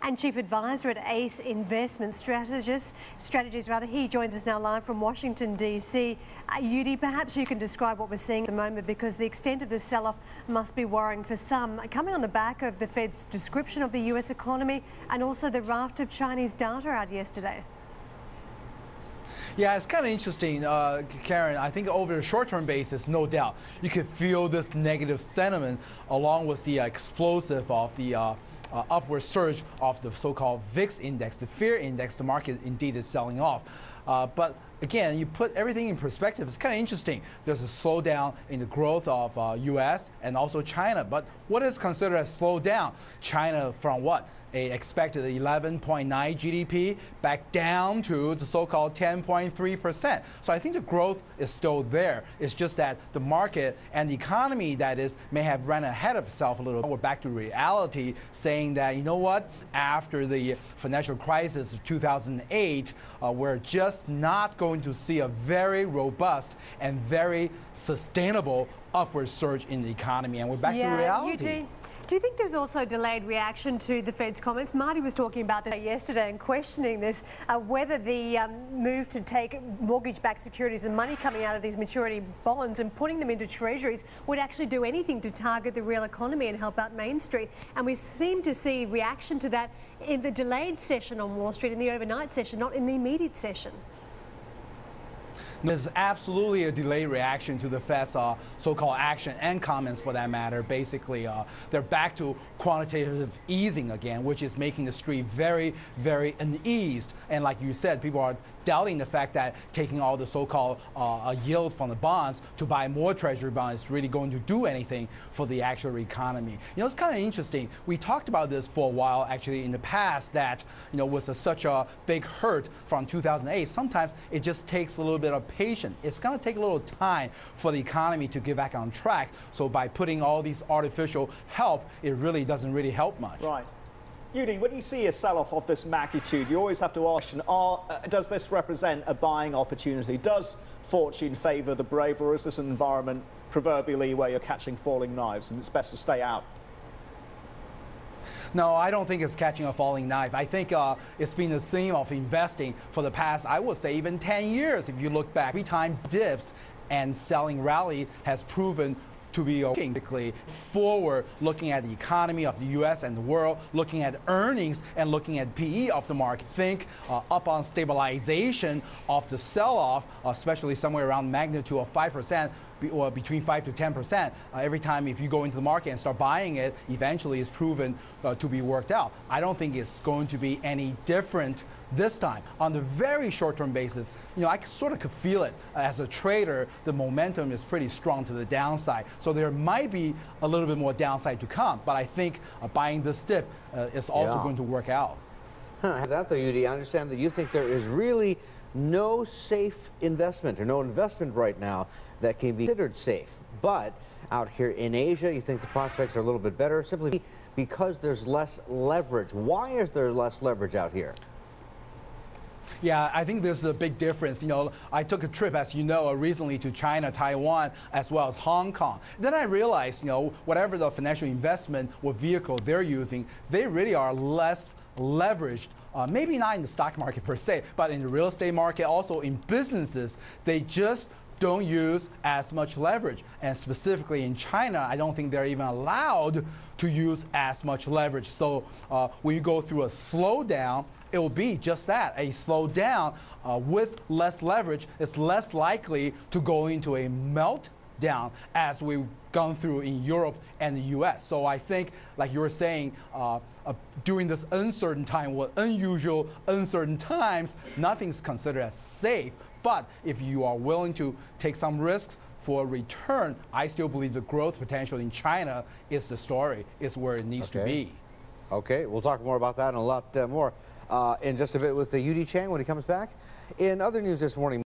and Chief Advisor at ACE Investment Strategies. He joins us now live from Washington, D.C. Yu-Dee, perhaps you can describe what we're seeing at the moment, because the extent of this sell-off must be worrying for some, coming on the back of the Fed's description of the US economy and also the raft of Chinese data out yesterday. Yeah, it's kind of interesting, Karen. I think over a short-term basis, no doubt, you could feel this negative sentiment along with the explosive of the upward surge of the so-called VIX index, the fear index. The market indeed is selling off. But again, you put everything in perspective, it's kind of interesting. There's a slowdown in the growth of US and also China. But what is considered a slowdown? China from what? A expected 11.9 GDP back down to the so-called 10.3%. So I think the growth is still there. It's just that the market and the economy, that is, may have run ahead of itself a little. We're back to reality, saying that, you know what, after the financial crisis of 2008, we're just not going to see a very robust and very sustainable upward surge in the economy, and we're back to reality. Yu-Dee, do you think there's also a delayed reaction to the Fed's comments? Marty was talking about this yesterday and questioning this, whether the move to take mortgage-backed securities and money coming out of these maturity bonds and putting them into treasuries would actually do anything to target the real economy and help out Main Street. And we seem to see reaction to that in the delayed session on Wall Street, in the overnight session, not in the immediate session. There's absolutely a delayed reaction to the Fed's so-called action and comments, for that matter. Basically, they're back to quantitative easing again, which is making the street very, very uneased. And like you said, people are doubting the fact that taking all the so-called yield from the bonds to buy more treasury bonds is really going to do anything for the actual economy. You know, it's kind of interesting. We talked about this for a while, actually, in the past, that, you know, was such a big hurt from 2008. Sometimes it just takes a little bit of patience. It's going to take a little time for the economy to get back on track. So by putting all these artificial help, it really doesn't really help much. Right. Yu-Dee, when you see a sell-off of this magnitude, you always have to ask, does this represent a buying opportunity? Does fortune favour the brave, or is this an environment proverbially where you're catching falling knives and it's best to stay out? No, I don't think it's catching a falling knife. I think it's been the theme of investing for the past, I would say, even 10 years. If you look back, every time dips and selling rally has proven to be okay. Forward, looking at the economy of the U.S. and the world, looking at earnings and looking at PE of the market. Think up on stabilization of the sell-off, especially somewhere around magnitude of 5%, or between 5 to 10%. Every time if you go into the market and start buying it, eventually it's proven to be worked out. I don't think it's going to be any different this time. On the very short-term basis, you know, I sort of could feel it. As a trader, the momentum is pretty strong to the downside. So there might be a little bit more downside to come, but I think buying this dip is also going to work out. That though, Yu-Dee, I understand that you think there is really no safe investment, or no investment right now that can be considered safe. But out here in Asia, you think the prospects are a little bit better simply because there's less leverage. Why is there less leverage out here? Yeah, I think there's a big difference. You know, I took a trip, as you know, recently to China, Taiwan, as well as Hong Kong. Then I realized, you know, whatever the financial investment or vehicle they're using, they really are less leveraged. Maybe not in the stock market per se, but in the real estate market, also in businesses, they just don't use as much leverage. And specifically in China, I don't think they're even allowed to use as much leverage. So when you go through a slowdown, it will be just that, a slowdown with less leverage. It's less likely to go into a meltdown as we've gone through in Europe and the US. So I think, like you were saying, during this uncertain time, with unusual uncertain times, nothing's considered as safe. But if you are willing to take some risks for a return, I still believe the growth potential in China is the story, is where it needs to be. Okay, we'll talk more about that and a lot more in just a bit with Yu-Dee Chang when he comes back. In other news this morning,